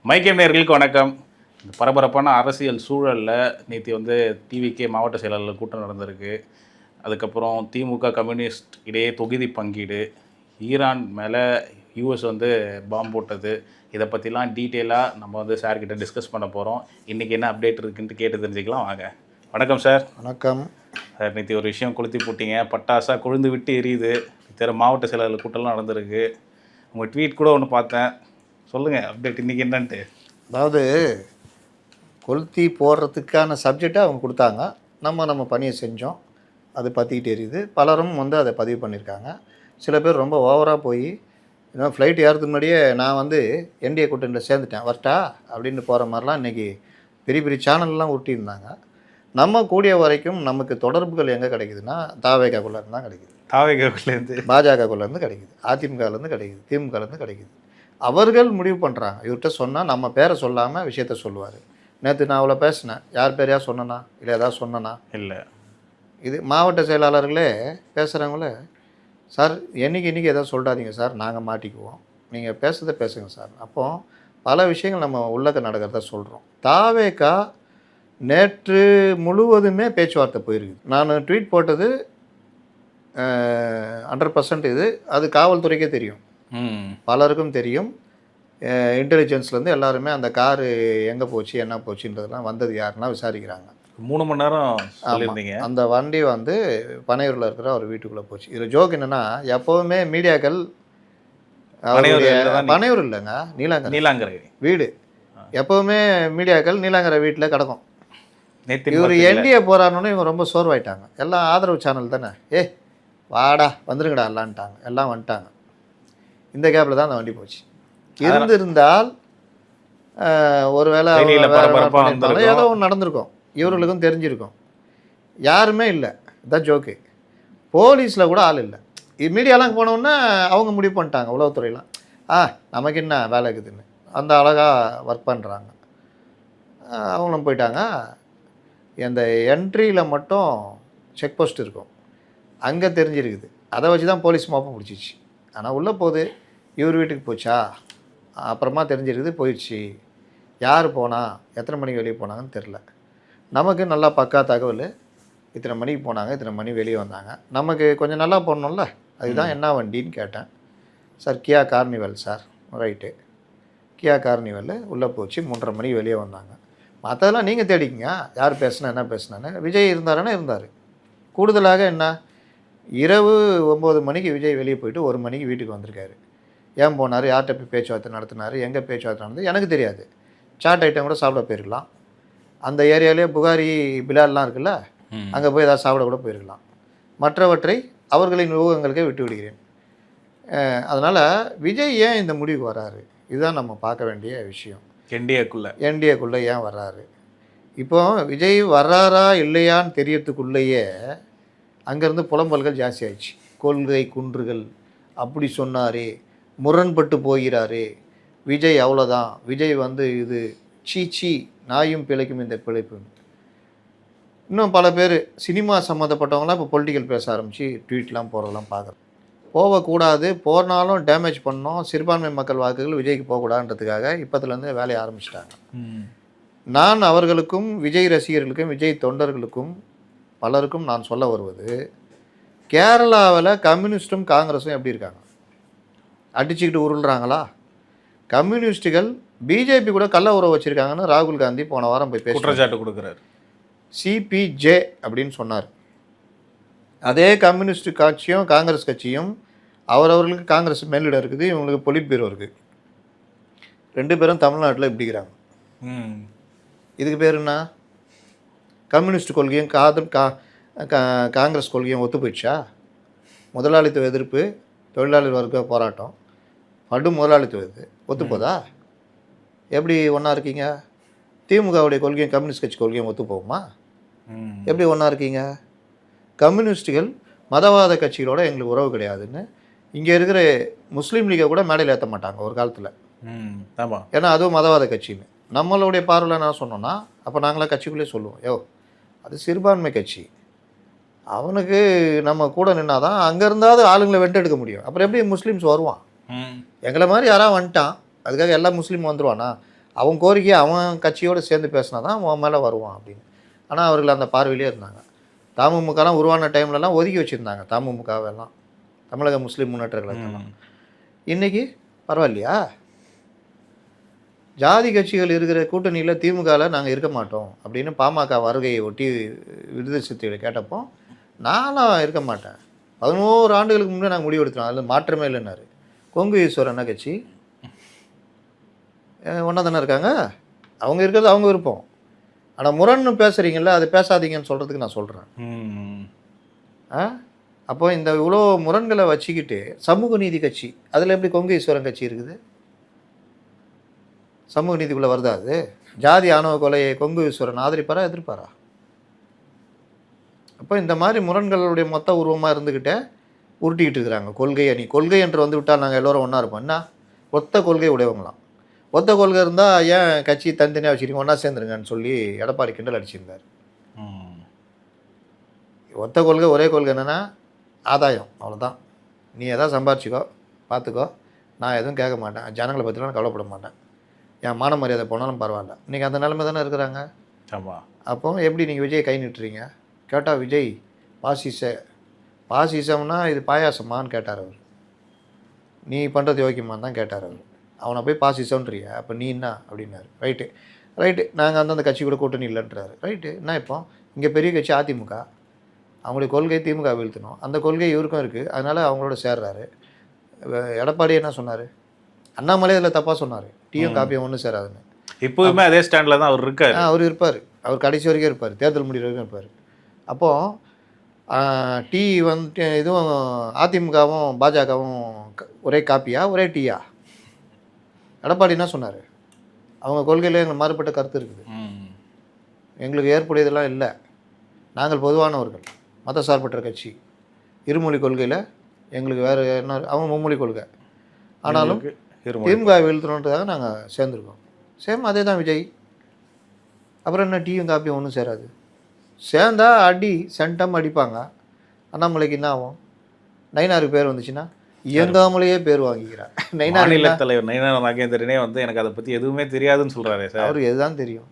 மைக்கேம் நேயர்களுக்கு வணக்கம். இந்த பரபரப்பான அரசியல் சூழலில் நேற்று டிவிகே மாவட்ட செயலாளர் கூட்டம் நடந்திருக்கு. அதுக்கப்புறம் திமுக கம்யூனிஸ்ட் இடையே தொகுதி பங்கீடு, ஈரான் மேலே யூஎஸ் பாம்பு போட்டது, இதை பற்றிலாம் டீட்டெயிலாக நம்ம சார்கிட்ட டிஸ்கஸ் பண்ண போகிறோம். இன்றைக்கி என்ன அப்டேட் இருக்குன்ட்டு கேட்டு தெரிஞ்சுக்கலாம் வாங்க. வணக்கம் சார். வணக்கம் சார். நேற்று ஒரு விஷயம் கொளுத்தி போட்டிங்க, பட்டாசாக கொழுந்து விட்டு எரியுது. மாவட்ட செயலாளர் கூட்டம்லாம் நடந்திருக்கு. உங்கள் ட்வீட் கூட ஒன்று பார்த்தேன், சொல்லுங்கள் அப்டேட் இன்றைக்கி என்னன்ட்டு. அதாவது கொளுத்தி போடுறதுக்கான சப்ஜெக்டை அவங்க கொடுத்தாங்க, நம்ம பணியை செஞ்சோம், அது பற்றிக்கிட்டு எரியுது. பலரும் அதை பதிவு பண்ணியிருக்காங்க. சில பேர் ரொம்ப ஓவராக போய் இன்னும் ஃப்ளைட் ஏறதுக்கு முன்னாடியே நான் என்டிஏ கூட்டணியில் சேர்ந்துட்டேன் வரட்டா அப்படின்னு போகிற மாதிரிலாம் இன்றைக்கி பெரிய பெரிய சேனல்லாம் ஊட்டியிருந்தாங்க. நம்ம கூடிய வரைக்கும் நமக்கு தொடர்புகள் எங்கே கிடைக்குதுன்னா தாவேகாக்குள்ளேருந்து தான் கிடைக்குது. தாவேகாக்குள்ளேருந்து, பாஜகக்குள்ளேருந்து கிடைக்குது, அதிமுகலேருந்து கிடைக்குது, திமுகலேருந்து கிடைக்குது. அவர்கள் முடிவு பண்ணுறாங்க. இவர்கிட்ட சொன்னால் நம்ம பேரை சொல்லாமல் விஷயத்த சொல்லுவார். நேற்று நான் அவ்வளோ பேசினேன், யார் பேரையா சொன்னனா இல்லை ஏதாவது சொன்னனா இல்லை. இது மாவட்ட செயலாளர்களே பேசுகிறவங்களே, சார் இன்றைக்கி எதாவது சொல்லிடாதீங்க சார், நாங்கள் மாட்டிக்குவோம், நீங்கள் பேசுகிறத பேசுங்க சார். அப்போது பல விஷயங்கள் நம்ம உள்ளக்க நடக்கிறத சொல்கிறோம். தாவேகா நேற்று முழுவதுமே பேச்சுவார்த்தை போயிருக்குது. நான் ட்வீட் போட்டது 100% இது, அது காவல்துறைக்கே தெரியும், பலருக்கும் தெரியும். இன்டெலிஜென்ஸ்லேருந்து எல்லாருமே அந்த காரு எங்கே போச்சு என்ன போச்சுன்றதெல்லாம் வந்தது யாருன்னா விசாரிக்கிறாங்க. 3 மணி நேரம் சொல்லியிருந்தீங்க. அந்த வண்டி பனையூரில் இருக்கிற ஒரு வீட்டுக்குள்ளே போச்சு. இதில் ஜோக் என்னென்னா, எப்போவுமே மீடியாக்கள் பனையூர் இல்லைங்க, நீலாங்கரை வீடு, எப்போவுமே மீடியாக்கள் நீலாங்கரை வீட்டில் கிடக்கும். இவர் என்டிஏ போகிறாருன்னு இவங்க ரொம்ப சோர்வாயிட்டாங்க. எல்லாம் ஆதரவு சேனல் தானே, வாடா வந்துருங்கடா எல்லான்ட்டாங்க, எல்லாம் வந்துட்டாங்க. இந்த கேப்பில் தான் அந்த வண்டி போச்சு. இருந்திருந்தால் ஒருவேளை ஏதோ ஒன்று நடந்திருக்கும், இவர்களுக்கும் தெரிஞ்சிருக்கும். யாருமே இல்லை, இதான் ஜோக்கு. போலீஸில் கூட ஆள் இல்லை. மீடியாலாம் போனோன்னா அவங்க முடிவு பண்ணிட்டாங்க, உளவுத்துறையெலாம் நமக்கு என்ன வேலை இருக்குதுன்னு அந்த அழகாக ஒர்க் பண்ணுறாங்க. அவங்களும் போயிட்டாங்க. அந்த என்ட்ரியில் மட்டும் செக் போஸ்ட் இருக்கும், அங்கே தெரிஞ்சிருக்குது. அதை வச்சு தான் போலீஸ் மோப்பம் பிடிச்சிச்சு. ஆனால் உள்ளே போகுது, இவர் வீட்டுக்கு போச்சா, அப்புறமா தெரிஞ்சிருக்குது போயிடுச்சு. யார் போனால் எத்தனை மணிக்கு வெளியே போனாங்கன்னு தெரில. நமக்கு நல்லா பக்கா தகவல், இத்தனை மணிக்கு போனாங்க, இத்தனை மணி வெளியே வந்தாங்க. நமக்கு கொஞ்சம் நல்லா போடணும்ல, அதுதான் என்ன வண்டின்னு கேட்டேன். சார் கியா கார்னிவல் சார். ரைட்டு, கியா கார்னிவல் உள்ளே போச்சு, 3:30 மணிக்கு வெளியே வந்தாங்க. மற்றதெல்லாம் நீங்கள் தேடிக்கிங்க, யார் பேசுனா என்ன பேசுனான்னு. விஜய் இருந்தாருன்னா இருந்தார். கூடுதலாக என்ன, இரவு 9 மணிக்கு விஜய் வெளியே போயிட்டு 1 மணிக்கு வீட்டுக்கு வந்திருக்காரு. ஏன் போனார், யார்கிட்ட போய் பேச்சுவார்த்தை நடத்தினார், எங்கே பேச்சுவார்த்தை நடந்தது எனக்கு தெரியாது. சாட் ஐட்டம் கூட சாப்பிட போயிருக்கலாம். அந்த ஏரியாவிலே புகாரி பிலால்லாம் இருக்குல்ல, அங்கே போய் ஏதாவது சாப்பிட கூட போயிருக்கலாம். மற்றவற்றை அவர்களின் ஊகங்களுக்கே விட்டு விடுகிறேன். அதனால் விஜய் ஏன் இந்த முடிவுக்கு வராரு, இதுதான் நம்ம பார்க்க வேண்டிய விஷயம். என்டிஏக்குள்ளே ஏன் வர்றாரு. இப்போ விஜய் வர்றாரா இல்லையான்னு தெரியறதுக்குள்ளேயே அங்கேருந்து புலம்பல்கள் ஜாஸ்தி ஆயிடுச்சு. கொள்கை குன்றுகள், அப்படி சொன்னாரே, முரண்பட்டு போகிறாரே, விஜய் அவ்வளோதான், விஜய் இது சீச்சி நாயும் பிழைக்கும் இந்த பிழைப்பு. இன்னும் பல பேர் சினிமா சம்மந்தப்பட்டவங்களாம் இப்போ பொலிட்டிக்கல் பேச ஆரம்பித்து ட்வீட்லாம் போகிறதெல்லாம் பார்க்குறோம். போகக்கூடாது, போனாலும் டேமேஜ் பண்ணோம், சிறுபான்மை மக்கள் வாக்குகள் விஜய்க்கு போகக்கூடாதுன்றதுக்காக இப்போத்துலேருந்து வேலையை ஆரம்பிச்சிட்டாங்க. நான் அவர்களுக்கும் விஜய் ரசிகர்களுக்கும் விஜய் தொண்டர்களுக்கும் பலருக்கும் நான் சொல்ல வருவது, கேரளாவில் கம்யூனிஸ்ட்டும் காங்கிரஸும் எப்படி இருக்காங்க, அடிச்சுக்கிட்டு உருள்றாங்களா? கம்யூனிஸ்ட்டுகள் பிஜேபி கூட கள்ள உறவு வச்சுருக்காங்கன்னு ராகுல் காந்தி போன வாரம் போய் குற்றச்சாட்டு கொடுக்குறாரு. சிபிஜே அப்படின்னு சொன்னார். அதே கம்யூனிஸ்ட் கட்சியும் காங்கிரஸ் கட்சியும் அவரவர்களுக்கு காங்கிரஸ் மேலிடம் இருக்குது, இவங்களுக்கு பொலிட் பீரோ இருக்குது. 2 பேரும் தமிழ்நாட்டில் இப்படிக்கிறாங்க. இதுக்கு பேர் என்ன? கம்யூனிஸ்ட் கொள்கையும் காங்கிரஸ் கொள்கையும் ஒத்து போயிடுச்சா? முதலாளித்துவ எதிர்ப்பு, தொழிலாளர் வர்க்க போராட்டம், படு முதலாளித்துவ இது ஒத்து போதா? எப்படி ஒன்றா இருக்கீங்க? திமுகவுடைய கொள்கையும் கம்யூனிஸ்ட் கட்சி கொள்கையும் ஒத்து போகுமா? எப்படி ஒன்றா இருக்கீங்க? கம்யூனிஸ்டுகள் மதவாத கட்சிகளோட எங்களுக்கு உறவு கிடையாதுன்னு இங்கே இருக்கிற முஸ்லீம் லீகை கூட மேடையில் ஏற்ற மாட்டாங்க ஒரு காலத்தில். ஆமாம், ஏன்னா அதுவும் மதவாத கட்சின்னு நம்மளுடைய பார்வையில் என்ன சொன்னோன்னா, அப்போ நாங்களாம் கட்சிக்குள்ளே சொல்லுவோம், அது சிறுபான்மை கட்சி, அவனுக்கு நம்ம கூட நின்னாதான் அங்கே இருந்தாவது ஆளுங்களை வெட்டெடுக்க முடியும். அப்புறம் எப்படி முஸ்லீம்ஸ் வருவான்? எங்களை மாதிரி யாராவது வந்துட்டான், அதுக்காக எல்லா முஸ்லீமும் வந்துடுவானா? அவன் கோரிக்கையை அவன் கட்சியோடு சேர்ந்து பேசினா தான் அவன் மேலே வருவான் அப்படின்னு. ஆனால் அவர்கள் அந்த பார்வையிலே இருந்தாங்க. தமுமுகலாம் உருவான டைம்லலாம் ஒதுக்கி வச்சுருந்தாங்க தமுமுகவெல்லாம், தமிழக முஸ்லீம் முன்னேற்ற கழகத்தெல்லாம். இன்றைக்கி பரவாயில்லையா? ஜாதி கட்சிகள் இருக்கிற கூட்டணியில் திமுகவில் நாங்கள் இருக்க மாட்டோம் அப்படின்னு பாமக வருகையை ஒட்டி விடுதலை சிறுத்தைகளை கேட்டப்போ நானும் இருக்க மாட்டேன், 11 ஆண்டுகளுக்கு முன்னே நாங்கள் முடிவெடுத்தோம், அதில் மாற்றமே இல்லைன்னாரு. கொங்கு ஈஸ்வரன் என்ன கட்சி ஒன்றா தானே இருக்காங்க, அவங்க இருக்கிறது அவங்க விருப்பம். ஆனால் முரண்னு பேசுகிறீங்கள, அது பேசாதீங்கன்னு சொல்கிறதுக்கு நான் சொல்கிறேன். அப்போ இந்த இவ்வளோ முரண்களை வச்சுக்கிட்டு சமூக நீதி கட்சி, அதில் எப்படி கொங்கு ஈஸ்வரன் கட்சி இருக்குது? சமூக நீதிக்குள்ளே வருதா அது? ஜாதி ஆணவ கொலையை கொங்கு ஈஸ்வரன் ஆதரிப்பாரா எதிர்ப்பாரா? அப்போ இந்த மாதிரி முரண்களுடைய மொத்த உருவமாக இருந்துக்கிட்டே உருட்டிக்கிட்டு இருக்கிறாங்க. கொள்கை அணி, கொள்கை என்று வந்து விட்டால் நாங்கள் எல்லோரும் ஒன்றா இருப்போம். என்ன ஒத்த கொள்கை உடையவங்களாம். ஒத்த கொள்கை இருந்தால் ஏன் கட்சி தனித்தனியாக வச்சுருக்கீங்க, ஒன்றா சேர்ந்துருங்கன்னு சொல்லி எடப்பாடி கிண்டல் அடிச்சிருந்தார். ஒத்த கொள்கை ஒரே கொள்கை என்னென்னா ஆதாயம், அவ்வளோதான். நீ எதாவது சம்பாரிச்சிக்கோ, பார்த்துக்கோ, நான் எதுவும் கேட்க மாட்டேன், ஜனங்களை பற்றிலாம் கவலைப்பட மாட்டேன், என் மான மரியாதை போனாலும் பரவாயில்ல. இன்றைக்கி அந்த நிலைமை தானே இருக்கிறாங்க. அப்போ எப்படி நீங்கள் விஜய் கை நிட்டுறீங்க? கேட்டால் விஜய் பாசிசம்னா இது பாயாசமானு கேட்டார் அவர். நீ பண்ணுறது யோக்கியமானு தான் கேட்டார் அவர். அவனை போய் பாசிசம்ன்றிய, அப்போ நீ என்ன அப்படின்னாரு. ரைட்டு நாங்கள் அந்தந்த கட்சி கூட கூட்டணி இல்லைன்றாரு. ரைட்டு என்ன இப்போ இங்கே பெரிய கட்சி அதிமுக, அவங்களுடைய கொள்கை திமுக வீழ்த்தணும், அந்த கொள்கை இவருக்கும் இருக்குது, அதனால் அவங்களோட சேர்றாரு. எடப்பாடி என்ன சொன்னார்? அண்ணாமலை இதில் தப்பாக சொன்னார், டீயும் காப்பியும் ஒன்றும் சேராதுன்னு. இப்போவுமே அதே ஸ்டாண்டில் தான் அவர் இருக்கார். அவர் இருப்பார், அவர் கடைசி வரைக்கும் இருப்பார், தேர்தல் முடிவு வரைக்கும் இருப்பார். அப்போது டீ வந்துட்டு இதுவும் அதிமுகவும் பாஜகவும் ஒரே காப்பியா ஒரே டீயா? எடப்பாடி என்ன சொன்னார்? அவங்க கொள்கையில் எங்களுக்கு மாறுபட்ட கருத்து இருக்குது, எங்களுக்கு ஏற்புடையதெல்லாம் இல்லை, நாங்கள் பொதுவானவர்கள், மத சார்பற்ற கட்சி, இருமொழி கொள்கையில் எங்களுக்கு வேறு என்ன, அவங்க மும்மொழி கொள்கை, ஆனாலும் திமுக வீழ்த்தணுன்றதாக நாங்கள் சேர்ந்துருக்கோம். சேம் அதே தான் விஜய். அப்புறம் என்ன டீயும் காப்பியும் ஒன்றும் சேராது? சேர்ந்தா அடி சென்டம் அடிப்பாங்க. அண்ணாமலைக்கு என்ன ஆகும்? நயினாருக்கு பேர் வந்துச்சுன்னா இயங்காமலேயே பேர் வாங்கிக்கிறார். நயினார் தலைவர் நயினார் நாகேந்திரனே வந்து எனக்கு அதை பற்றி எதுவுமே தெரியாதுன்னு சொல்கிறாரு சார். அவருக்கு எதுதான் தெரியும்?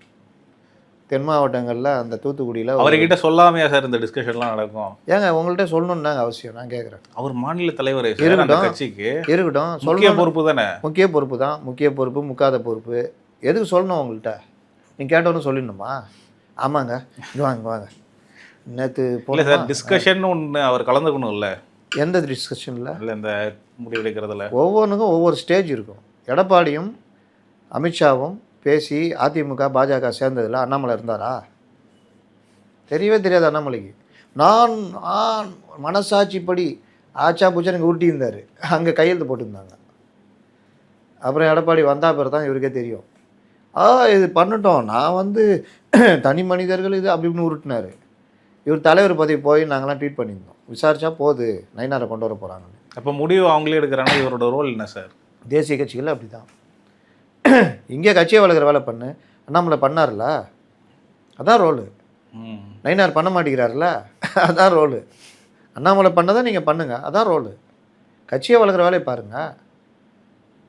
தென் மாவட்டங்களில் அந்த தூத்துக்குடியில் அவர்கிட்ட சொல்லாமையா சார் இந்த டிஸ்கஷன்லாம் நடக்கும்? ஏங்க உங்கள்கிட்ட சொல்லணும்னாங்க அவசியம்? நான் கேட்குறேன். அவர் மாநில தலைவர் இருக்கட்டும், கட்சிக்கு இருக்கட்டும், முக்கிய பொறுப்பு தானே. முக்கிய பொறுப்பு தான், முக்கிய பொறுப்பு முக்காத பொறுப்பு. எதுக்கு சொல்லணும் உங்கள்கிட்ட? நீங்கள் கேட்டவொன்னு சொல்லிடணுமா? ஆமாங்க இங்கே வாங்க நேற்று போல சார் டிஸ்கஷன் ஒன்று அவர் கலந்துக்கணும் இல்லை? எந்த டிஸ்கஷனில்? இல்லை இந்த முடிவெடுக்கிறதுல ஒவ்வொன்றுக்கும் ஒவ்வொரு ஸ்டேஜ் இருக்கும். எடப்பாடியும் அமித்ஷாவும் பேசி அதிமுக பாஜக சேர்ந்ததில் அண்ணாமலை இருந்தாரா? தெரியவே தெரியாது அண்ணாமலைக்கு. நான் மனசாட்சிப்படி ஆச்சா பூச்சானுக்கு ஊட்டியிருந்தார், அங்கே கையெழுத்து போட்டிருந்தாங்க. அப்புறம் எடப்பாடி வந்தா பிறகு தான் இவருக்கே தெரியும், இது பண்ணட்டும், நான் வந்து தனி மனிதர்கள் இது அப்படி இப்படின்னு உருட்டினார். இவர் தலைவர் பதவி போய் நாங்களாம் ட்வீட் பண்ணியிருந்தோம், விசாரிச்சா போகுது நயினாரை கொண்டு வர போகிறாங்கன்னு. அப்போ முடிவு அவங்களே எடுக்கிறாங்க. இவரோட ரோல் என்ன சார்? தேசிய கட்சிகள் அப்படி தான். இங்கே கட்சியை வளர்க்குற வேலை பண்ணு, அண்ணாமலை பண்ணார்ல, அதான் ரோலு. நயினார் பண்ண மாட்டேங்கிறாருல, அதான் ரோலு. அண்ணாமலை பண்ணதை நீங்கள் பண்ணுங்கள், அதான் ரோலு. கட்சியை வளர்க்குற வேலையை பாருங்கள்.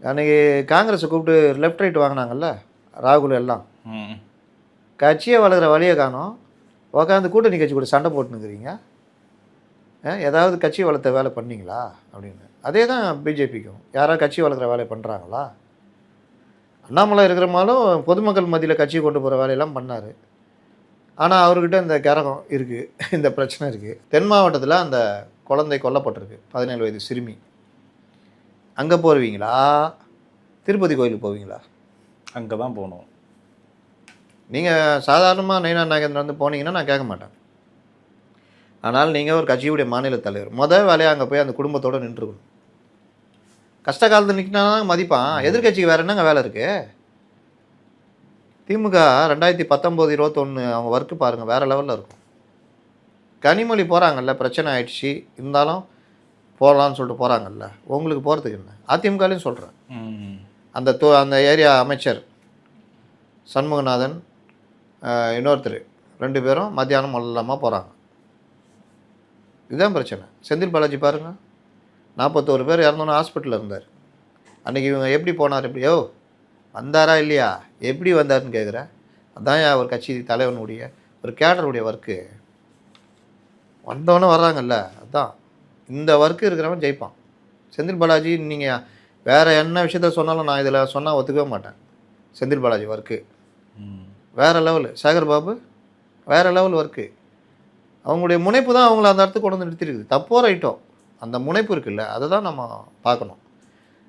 அன்றைக்கி காங்கிரஸை கூப்பிட்டு லெஃப்ட் ரைட் வாங்கினாங்கல்ல ராகுல் எல்லாம், கட்சியை வளர்க்குற வழியை காணோம், உக்காந்து கூட்டணி கட்சி கூட சண்டை போட்டுனுக்கிறீங்க. ஏதாவது கட்சி வளர்த்த வேலை பண்ணீங்களா அப்படின்னு. அதே தான் பிஜேபிக்கும். யாராவது கட்சி வளர்க்குற வேலையை பண்ணுறாங்களா? அண்ணாமலை இருக்கிறமாலும் பொதுமக்கள் மத்தியில் கட்சியை கொண்டு போகிற வேலையெல்லாம் பண்ணார். ஆனால் அவர்கிட்ட இந்த கரகம் இருக்குது, இந்த பிரச்சனை இருக்குது. தென் மாவட்டத்தில் அந்த குழந்தை கொல்லப்பட்டிருக்கு, 17 வயது சிறுமி. அங்கே போடுவீங்களா? திருப்பதி கோயிலுக்கு போவீங்களா? அங்கே தான் போகணும். நீங்கள் சாதாரணமாக நயினார் நாகேந்திரன் வந்து போனீங்கன்னா நான் கேட்க மாட்டேன். ஆனால் நீங்கள் ஒரு கட்சியுடைய மாநில தலைவர், மொதல் வேலையாக அங்கே போய் அந்த குடும்பத்தோடு நின்றுக்கணும். கஷ்ட காலத்தில் நிற்கினா மதிப்பான். எதிர்கட்சிக்கு வேறு என்னங்க வேலை இருக்குது? திமுக 2019, 21 அவங்க ஒர்க்கு பாருங்கள், வேறு லெவலில் இருக்கும். கனிமொழி போகிறாங்கல்ல, பிரச்சனை ஆயிடுச்சு, இருந்தாலும் போகலான்னு சொல்லிட்டு போகிறாங்கல்ல, உங்களுக்கு போகிறதுக்கு என்ன? அதிமுகலையும் சொல்கிறேன், அந்த ஏரியா அமைச்சர் சண்முகநாதன் இன்னொருத்தர் 2 பேரும் மத்தியானம் இல்லாமல் போகிறாங்க. இதுதான் பிரச்சனை. செந்தில் பாலாஜி பாருங்கள், 41 பேர் இறந்தோன்னு ஹாஸ்பிட்டலில் இருந்தார். அன்றைக்கி இவங்க எப்படி போனார்? எப்படியோ வந்தாரா இல்லையா, எப்படி வந்தாருன்னு கேட்குறேன். அதான் ஒரு கட்சி தலைவனுடைய ஒரு கேடருடைய ஒர்க்கு. வந்தவொடனே வர்றாங்கல்ல, அதான் இந்த ஒர்க்கு இருக்கிறவன் ஜெயிப்பான். செந்தில் பாலாஜி நீங்கள் வேறு என்ன விஷயத்த சொன்னாலும் நான் இதில் சொன்னால் ஒத்துக்கவே மாட்டேன். செந்தில் பாலாஜி ஒர்க்கு வேறு லெவலு. சேகர் பாபு வேறு லெவல் ஒர்க்கு. அவங்களுடைய முனைப்பு தான் அவங்கள அந்த இடத்துக்கு கொண்டு வந்து நிறுத்திருக்குது. தப்போ ரைட்டோ அந்த முனைப்பு இருக்குல்ல, அதை தான் நம்ம பார்க்கணும்.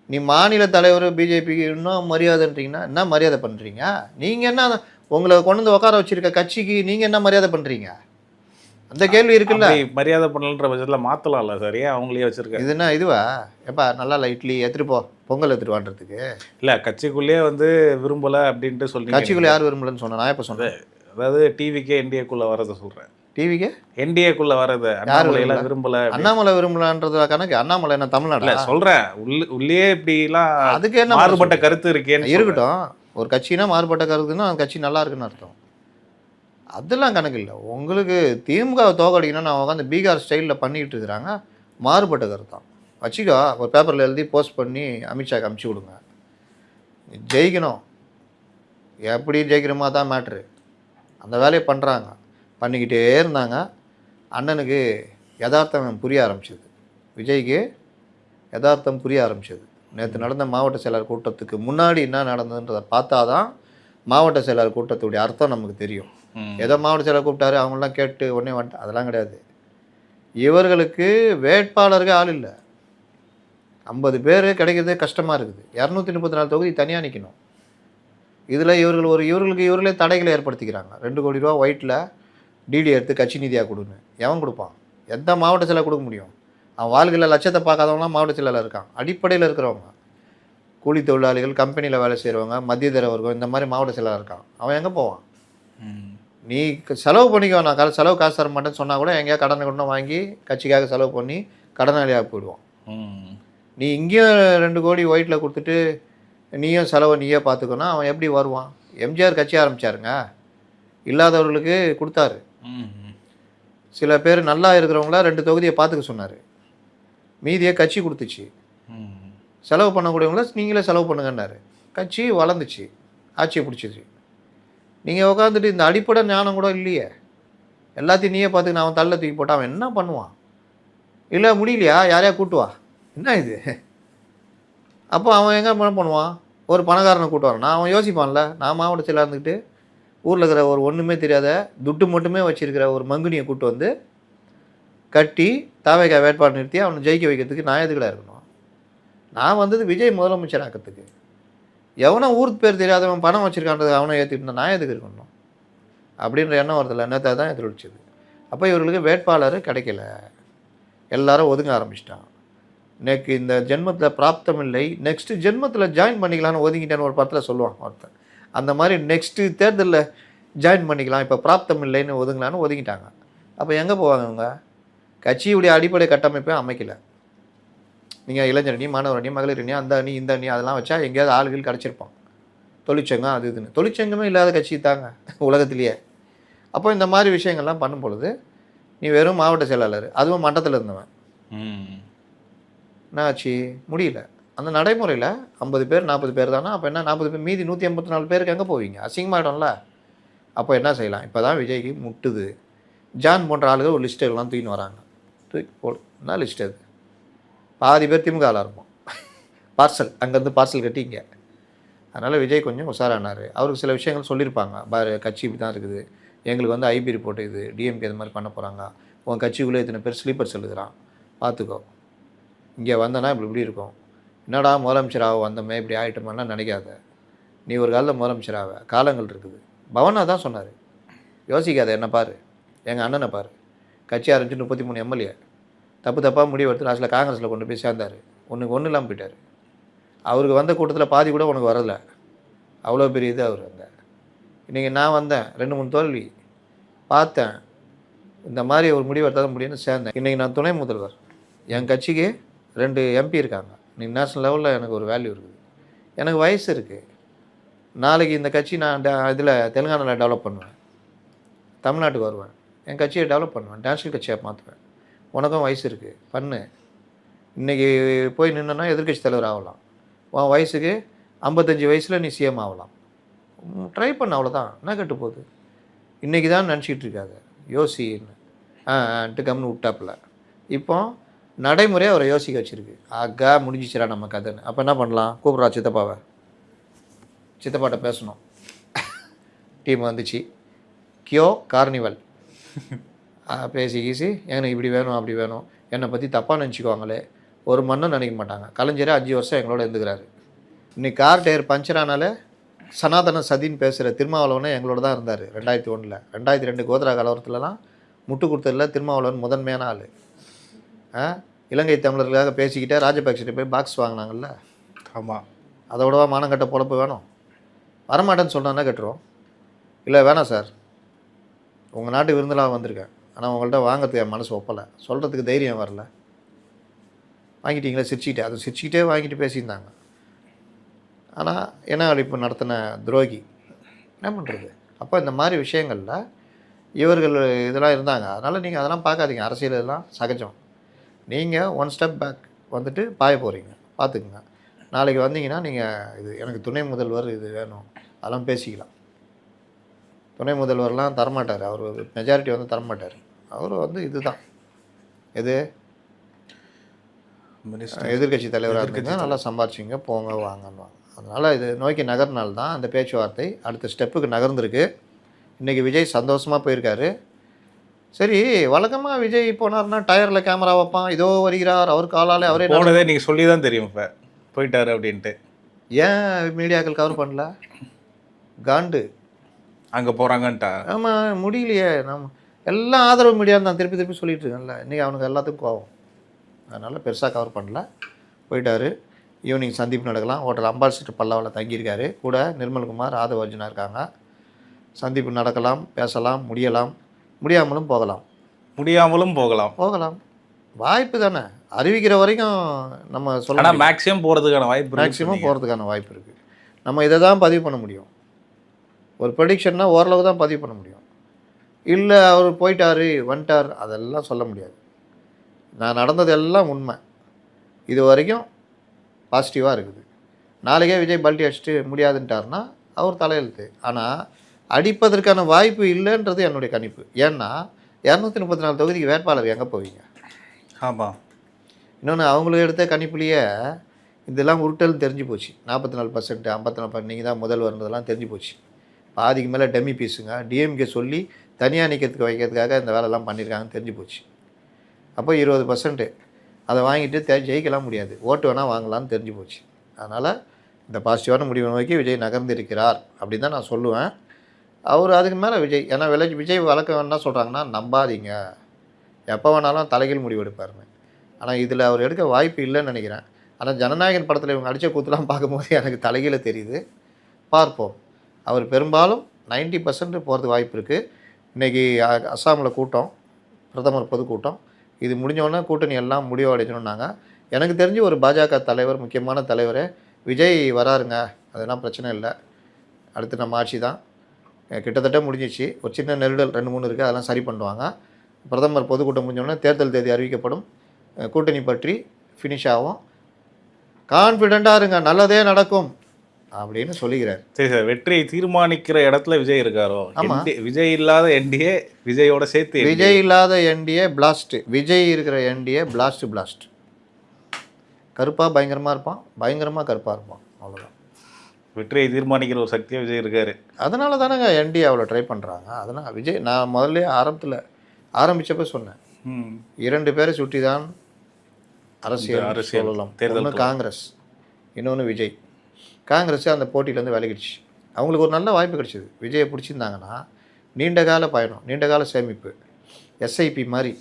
நீ மாநில தலைவர் பிஜேபிக்கு இன்னும் மரியாதைன்றீங்கன்னா என்ன மரியாதை பண்ணுறீங்க? நீங்கள் என்ன உங்களை கொண்டு வந்து உட்கார வச்சுருக்க கட்சிக்கு நீங்கள் என்ன மரியாதை பண்ணுறீங்க? அந்த கேள்வி இருக்குல்ல. மரியாதை பண்ணலன்ற பட்சத்தில் மாற்றலாம்ல சார், ஏன் அவங்களே வச்சுருக்கேன். இதுனா இதுவா எப்பா நல்லா இட்லி எடுத்துகிட்டு போ, பொங்கல் எடுத்துகிட்டு வான்றதுக்கு இல்லை கட்சிக்குள்ளேயே வந்து விரும்பலை அப்படின்ட்டு சொல்லி. கட்சிக்குள்ளே யார் விரும்பலன்னு சொன்னேன்? நான் எப்போ சொன்னேன்? அதாவது டிவிக்கே என்டிஏக்குள்ளே வரதை சொல்கிறேன். டிவிக்கு என்டிஏக்குள்ளே வரது அண்ணாமலையெல்லாம் விரும்பலை. அண்ணாமலை விரும்பலான்றத கணக்கு. அண்ணாமலை என்ன தமிழ்நாடு சொல்கிறேன். உள்ளே இப்படிலாம் அதுக்கு என்ன மாறுபட்ட கருத்து இருக்கேன்னு இருக்கட்டும். ஒரு கட்சினா மாறுபட்ட கருத்துன்னா அந்த கட்சி நல்லா இருக்குன்னு அர்த்தம். அதெல்லாம் கணக்கு இல்லை. உங்களுக்கு திமுக தோக்கடிக்கணும்னு நான் உட்காந்து பீகார் ஸ்டைலில் பண்ணிக்கிட்டு இருக்கிறாங்க. மாறுபட்ட கருத்தான் வச்சுக்கோ. ஒரு பேப்பரில் எழுதி போஸ்ட் பண்ணி அமித்ஷாக்கு அமுச்சு விடுங்க. ஜெயிக்கணும், எப்படி ஜெயிக்கிறோமா தான் மேட்ரு. அந்த வேலையை பண்ணுறாங்க, பண்ணிக்கிட்டே இருந்தாங்க. அண்ணனுக்கு யதார்த்தம் புரிய ஆரம்பிச்சிது. விஜய்க்கு யதார்த்தம் புரிய ஆரம்பிச்சிது. நேற்று நடந்த மாவட்ட செயலாளர் கூட்டத்துக்கு முன்னாடி என்ன நடந்ததுன்றதை பார்த்தா தான் மாவட்ட செயலாளர் கூட்டத்துடைய அர்த்தம் நமக்கு தெரியும். ஏதோ மாவட்ட செயலாளர் கூப்பிட்டாரு, அவங்களாம் கேட்டு உடனே வந்துட்டு அதெல்லாம் கிடையாது. இவர்களுக்கு வேட்பாளருக்கு ஆள் இல்லை. 50 பேர் கிடைக்கிறது கஷ்டமாக இருக்குது. 234 தொகுதி தனியாக நிற்கணும். இதில் இவர்களுக்கு இவர்களே தடைகளை ஏற்படுத்திக்கிறாங்க. 2 கோடி ரூபா ஒயிட்டில் டிடி எடுத்து கட்சி நிதியாக கொடுன்னு எவன் கொடுப்பான்? எந்த மாவட்ட செயலாளர் கொடுக்க முடியும்? அவன் வாழ்க்கையில் லட்சத்தை பார்க்காதவங்களாம் மாவட்ட செயலாளர் இருக்கான். அடிப்படையில் இருக்கிறவங்க கூலி தொழிலாளிகள், கம்பெனியில் வேலை செய்கிறவங்க, மத்திய தர வர்க்கம், இந்த மாதிரி மாவட்ட செயலாளர் இருக்கான். அவன் எங்கே போவான்? நீ செலவு பண்ணிக்கோ, நான் செலவு காசு தர மாட்டேன்னு சொன்னால் கூட எங்கேயா கடனை கொண்டு வாங்கி கட்சிக்காக செலவு பண்ணி கடனாளியாக போயிடுவான். நீ இங்கேயும் 2 கோடி ஒயிட்டில் கொடுத்துட்டு நீயும் செலவை நீயே பார்த்துக்கோன்னா அவன் எப்படி வருவான்? எம்ஜிஆர் கட்சி ஆரம்பித்தாருங்க, இல்லாதவர்களுக்கு கொடுத்தாரு. சில பேர் நல்லா இருக்கிறவங்கள 2 தொகுதியை பார்த்துக்க சொன்னார், மீதியை கட்சி கொடுத்துச்சு. செலவு பண்ணக்கூடியவங்கள நீங்களே செலவு பண்ணுங்கன்னாரு. கட்சி வளர்ந்துச்சு, ஆட்சியை பிடிச்சிச்சு. நீங்கள் உட்காந்துட்டு இந்த அடிப்படை ஞானம் கூட இல்லையே. எல்லாத்தையும் நீயே பார்த்துக்க, அவன் தள்ள தூக்கி போட்டால் அவன் என்ன பண்ணுவான்? இல்லை முடியலையா, யாரையா கூட்டுவா, என்ன இது? அப்போ அவன் எங்கே பண்ணுவான்? ஒரு பணக்காரனை கூட்டுவான். நான் அவன் யோசிப்பான்ல. நான் மாவட்ட செயலாளர் இருந்துக்கிட்டு ஊரில் இருக்கிற ஒரு ஒன்றுமே தெரியாத துட்டு மட்டுமே வச்சுருக்கிற ஒரு மங்குனியை கூட்டு வந்து கட்டி தாவேகா வேட்பாளர் நிறுத்தி அவனை ஜெயிக்க வைக்கிறதுக்கு நான் எதுக்கடா இருக்கணும்? நான் வந்தது விஜய் முதலமைச்சர் ஆக்கிறதுக்கு. எவனோ ஊருக்கு பேர் தெரியாதவன் பணம் வச்சுருக்கான்றது அவனை ஏற்றிட்டு நான் எதுக்கு இருக்கணும் அப்படின்ற எண்ணம் வரதில்லை. நேற்று தான் எதிரொலிச்சது. அப்போ இவர்களுக்கு வேட்பாளர் கிடைக்கல, எல்லாரும் ஒதுங்க ஆரம்பிச்சிட்டான். எனக்கு இந்த ஜென்மத்தில் பிராப்தம் இல்லை, நெக்ஸ்ட்டு ஜென்மத்தில் ஜாயின் பண்ணிக்கலான்னு ஒதுங்கிட்டேன்னு ஒரு படத்தில் சொல்லுவான் ஒருத்தன். அந்த மாதிரி நெக்ஸ்ட்டு தேர்தலில் ஜாயின் பண்ணிக்கலாம், இப்போ பிராப்தம் இல்லைன்னு ஒதுங்கலான்னு ஒதுங்கிட்டாங்க. அப்போ எங்கே போவாங்க அவங்க? கட்சியுடைய அடிப்படை கட்டமைப்பை அமைக்கலை. நீங்கள் இளைஞர் அணி, மாணவர் அணி, மகளிர் அணி, அந்த அணி இந்த அணி அதெல்லாம் வச்சா எங்கேயாவது ஆளுகள் கிடச்சிருப்பான். தொழிற்சங்கம் அது இதுன்னு. தொழிற்சங்கமே இல்லாத கட்சி தாங்க உலகத்திலேயே. அப்போ இந்த மாதிரி விஷயங்கள்லாம் பண்ணும் பொழுது நீ வெறும் மாவட்ட செயலாளர், அதுவும் மட்டத்தில் இருந்தவன், என்ன ஆச்சு? முடியல. அந்த நடைமுறையில் 50 பேர் 40 பேர் தானே. அப்போ என்ன 40 பேர் மீதி 184 பேருக்கு எங்கே போவீங்க? அசிங்கமாகிடும்ல. அப்போ என்ன செய்யலாம்? இப்போ தான் விஜய்க்கு முட்டுது. ஜான் போன்ற ஆளுகள் ஒரு லிஸ்ட்டு எல்லாம் தூக்கின்னு வராங்க. தூக்கி போடு. என்ன லிஸ்ட் அது? பாதி பேர் திமுகவில் இருப்போம். பார்சல் அங்கேருந்து பார்சல் கட்டி இங்கே. அதனால் விஜய் கொஞ்சம் உஷாரானார். அவருக்கு சில விஷயங்கள் சொல்லியிருப்பாங்க. கட்சி இப்படி தான் இருக்குது, எங்களுக்கு வந்து ஐபி ரிப்போர்ட் இது, டிஎம்கே இது மாதிரி பண்ண போகிறாங்க, உன் கட்சிக்குள்ளே இத்தனை பேர் ஸ்லீப்பர்ஸ் எழுதுகிறான், பார்த்துக்கோ, இங்கே வந்தனா இப்படி இருக்கும், என்னடா முதலமைச்சராக வந்தோமே இப்படி ஆகிட்டோம்னா நினைக்காத, நீ ஒரு காலத்தில் முதலமைச்சராக காலங்கள் இருக்குது. பவனா தான் சொன்னார், யோசிக்காத, என்ன பாரு, எங்கள் அண்ணனை பாரு, கட்சி ஆரம்பிச்சு 33 எம்எல்ஏ தப்பாக முடிவு எடுத்து லாஸ்ட்டில் காங்கிரஸில் கொண்டு போய் சேர்ந்தார். ஒன்றும் இல்லாமல் போயிட்டார். அவருக்கு வந்த கூட்டத்தில் பாதி கூட உனக்கு வரலை, அவ்வளோ பெரிய இது அவர். அங்கே இன்றைக்கி நான் வந்தேன், 2-3 தோல்வி பார்த்தேன், இந்த மாதிரி ஒரு முடிவு எடுத்தால் தான் முடியும்னு சேர்ந்தேன். இன்றைக்கி நான் துணை முதல்வர், என் கட்சிக்கு 2 எம்பி இருக்காங்க. இன்றைக்கி நேஷ்னல் லெவலில் எனக்கு ஒரு வேல்யூ இருக்குது, எனக்கு வயசு இருக்குது. நாளைக்கு இந்த கட்சி நான் இதில் தெலுங்கானாவில் டெவலப் பண்ணுவேன், தமிழ்நாட்டுக்கு வருவேன், என் கட்சியை டெவலப் பண்ணுவேன், நேஷ்னல் கட்சியை மாற்றுவேன். உனக்கும் வயசு இருக்குது, பண்ணு. இன்றைக்கி போய் நின்னா எதிர்கட்சி தலைவர் ஆகலாம். உன் வயசுக்கு 55 வயசில் நீ சிஎம் ஆகலாம். ட்ரை பண்ண, அவ்வளோதான். என்ன கெட்டு போகுது? இன்றைக்கி தான் நினச்சிக்கிட்டு இருக்காது, யோசின்னு ஆன்ட்டு கம்னு விட்டாப்புல. இப்போ நடைமுறையாக அவரை யோசிக்க வச்சுருக்கு. ஆகா முடிஞ்சிச்சிடா நம்ம கதைன்னு. அப்போ என்ன பண்ணலாம்? கூப்பிட்றா சித்தப்பாவை, சித்தப்பாட்ட பேசணும். டீம் வந்துச்சு, கியோ கார்னிவல் பேசி கீசி எனக்கு இப்படி வேணும் அப்படி வேணும், என்னை பற்றி தப்பாக நினச்சிக்குவாங்களே, ஒரு மண்ணும் நினைக்க மாட்டாங்க. கலைஞரே 5 வருஷம் எங்களோட இருந்துக்கிறாரு. இன்றைக்கி கார் டயர் பஞ்சர் ஆனாலே சனாதன சதின்னு பேசுகிற திருமாவளவனே எங்களோட தான் இருந்தார் 2001. 2002 கோத்ரா கலவரத்துலலாம் முட்டு கொடுத்ததில் திருமாவளவன் முதன்மையான ஆள். இலங்கை தமிழர்களுக்காக பேசிக்கிட்டே ராஜபக்சே போய் பாக்ஸ் வாங்கினாங்கல்ல. ஆமாம். அதோடவா மானங்கட்ட பொழப்பு வேணும்? வரமாட்டேன்னு சொன்னான்னா கட்டுறோம். இல்லை வேணாம் சார், உங்கள் நாட்டு விருந்தெல்லாம் வந்திருக்கேன், ஆனால் உங்கள்கிட்ட வாங்கிறதுக்கு என் மனசு ஒப்பலை, சொல்கிறதுக்கு தைரியம் வரல, வாங்கிட்டீங்களா சிரிச்சுக்கிட்டே, அது சிரிச்சுக்கிட்டே வாங்கிட்டு பேசியிருந்தாங்க. ஆனால் என்ன இப்போ நடத்தின துரோகி என்ன பண்ணுறது? அப்போ இந்த மாதிரி விஷயங்களில் இவர்கள் இதெல்லாம் இருந்தாங்க. அதனால் நீங்கள் அதெல்லாம் பார்க்காதீங்க. அரசியல் இதெல்லாம் சகஜம். நீங்கள் 1 ஸ்டெப் பேக் வந்துட்டு பாய போகிறீங்க, பார்த்துக்குங்க. நாளைக்கு வந்தீங்கன்னா நீங்கள் இது எனக்கு துணை முதல்வர் இது வேணும் அதெல்லாம் பேசிக்கலாம். துணை முதல்வர்லாம் தரமாட்டார், அவர் மெஜாரிட்டி வந்து தரமாட்டார். அவர் வந்து இதுதான் எது எதிர்கட்சி தலைவராக இருந்தீங்க, நல்லா சம்பாரிச்சிங்க, போங்க வாங்கன்னு. அதனால் இது நோக்கி நகர்னால்தான் அந்த பேச்சுவார்த்தை அடுத்த ஸ்டெப்புக்கு நகர்ந்துருக்கு. இன்றைக்கி விஜய் சந்தோஷமாக போயிருக்காரு. சரி, வழக்கமாக விஜய் போனார்னா டயரில் கேமரா வைப்பான், இதோ வருகிறார், அவர் காலாலே அவரே போனதே நீங்கள் சொல்லி தான் தெரியும் இப்போ போயிட்டாரு அப்படின்ட்டு. ஏன் மீடியாக்கள் கவர் பண்ணல? காண்டு அங்கே போகிறாங்கன்ட்டா. ஆமாம், முடியலையே. நம்ம எல்லாம் ஆதரவு மீடியான்னு நான் திருப்பி திருப்பி சொல்லிட்டு இருக்கேன்ல. இன்றைக்கி அவனுக்கு எல்லாத்துக்கும் கோவம், அதனால் பெருசாக கவர் பண்ணல, போயிட்டார். ஈவினிங் சந்திப்பு நடக்கலாம். ஹோட்டல் அம்பாசிடர் பல்லாவில் தங்கியிருக்காரு. கூட நிர்மல்குமார், ஆதவ அர்ஜுனா இருக்காங்க. சந்திப்பு நடக்கலாம், பேசலாம், முடியாமலும் போகலாம். வாய்ப்பு தானே, அறிவிக்கிற வரைக்கும் நம்ம சொல்லலாம். மேக்ஸிமம் போகிறதுக்கான வாய்ப்பு இருக்குது. நம்ம இதை தான் பதிவு பண்ண முடியும். ஒரு ப்ரெடிக்ஷன்னா ஓரளவு தான் பதிவு பண்ண முடியும். இல்லை அவர் போயிட்டார் வந்துட்டார் அதெல்லாம் சொல்ல முடியாது. நான் நடந்தது எல்லாம் உண்மை, இது வரைக்கும் பாசிட்டிவாக இருக்குது. நாளைக்கே விஜய் பல்ட்டி அடிச்சுட்டு முடியாதுன்ட்டார்னா அவர் தலையெழுத்து. ஆனால் அடிப்பதற்கான வாய்ப்பு இல்லைன்றது என்னுடைய கணிப்பு. ஏன்னா 234 தொகுதிக்கு வேட்பாளர் எங்கே போவீங்க? ஆமாம். இன்னொன்று அவங்களுக்கு எடுத்த கணிப்புலேயே இதெல்லாம் உருட்டல் தெரிஞ்சு போச்சு. 44%, 54% நீங்கள் தான் முதல்வர்ன்றதெல்லாம் தெரிஞ்சு போச்சு. பாதிக்கு மேலே டெம்மி பீஸுங்க. டிஎம்கே சொல்லி தனியாக நிற்கிறதுக்கு வைக்கிறதுக்காக இந்த வேலைலாம் பண்ணியிருக்காங்கன்னு தெரிஞ்சு போச்சு. அப்போ 20% அதை வாங்கிட்டு ஜெயிக்கலாம் முடியாது, ஓட்டு வேணால் வாங்கலான்னு தெரிஞ்சு போச்சு. அதனால் இந்த பாசிட்டிவான முடிவை நோக்கி விஜய் நகர்ந்திருக்கிறார் அப்படின்னு தான் நான் சொல்லுவேன். அவர் அதுக்கு மேலே விஜய், ஏன்னா விஜய் வழக்கம் என்ன சொல்கிறாங்கன்னா, நம்பாதீங்க, எப்போ வேணாலும் தலைகீழ் முடிவு எடுப்பாருன்னு. ஆனால் இதில் அவர் எடுக்க வாய்ப்பு இல்லைன்னு நினைக்கிறேன். ஆனால் ஜனநாயகன் படத்தில் இவங்க அடித்த கூத்துலாம் பார்க்கும்போது எனக்கு தலைகீழ தெரியுது. பார்ப்போம். அவர் பெரும்பாலும் 90% போகிறதுக்கு வாய்ப்பு இருக்குது. இன்றைக்கி அஸ்ஸாமில் கூட்டம், பிரதமர் பொதுக்கூட்டம், இது முடிஞ்சோடனே கூட்டணி எல்லாம் முடிவு அடைஞ்சணுன்னாங்க. எனக்கு தெரிஞ்சு ஒரு பாஜக தலைவர், முக்கியமான தலைவர் விஜய் வராருங்க, அதெல்லாம் பிரச்சனை இல்லை, அடுத்து நம்ம ஆட்சி தான், கிட்டத்தட்ட முடிஞ்சிச்சு, ஒரு சின்ன நெருடல் 2-3 இருக்குது, அதெல்லாம் சரி பண்ணுவாங்க. பிரதமர் பொதுக்கூட்டம் முடிஞ்சோடனே தேர்தல் தேதி அறிவிக்கப்படும், கூட்டணி பற்றி ஃபினிஷ் ஆகும், கான்ஃபிடெண்ட்டாக இருங்க, நல்லதே நடக்கும் அப்படின்னு சொல்லிக்கிறார். சரி சார், வெற்றியை தீர்மானிக்கிற இடத்துல விஜய் இருக்காரோ? ஆமாம், விஜய் இல்லாத என்டிஏ விஜயோட சேர்த்து, விஜய் இல்லாத என்டிஏ பிளாஸ்ட், விஜய் இருக்கிற என்டிஏ பிளாஸ்ட். கருப்பாக பயங்கரமாக இருப்பான், பயங்கரமாக கருப்பாக இருப்பான், அவ்வளோதான். வெற்றியை தீர்மானிக்கிற ஒரு சக்தியாக விஜய் இருக்கார். அதனால தானேங்க என்டிஏ அவ்வளோ ட்ரை பண்ணுறாங்க. அதனால் விஜய், நான் முதல்ல ஆரம்பித்தப்போ சொன்னேன், 2 பேரை சுற்றி தான் அரசியல் சொல்லலாம். ஒன்று காங்கிரஸ், இன்னொன்று விஜய். காங்கிரஸ் அந்த போட்டியிலேருந்து விலகிடுச்சு. அவங்களுக்கு ஒரு நல்ல வாய்ப்பு கிடச்சிது. விஜயை பிடிச்சிருந்தாங்கன்னா நீண்ட கால பயணம், நீண்ட கால சேமிப்பு, எஸ்ஐபி மாதிரி,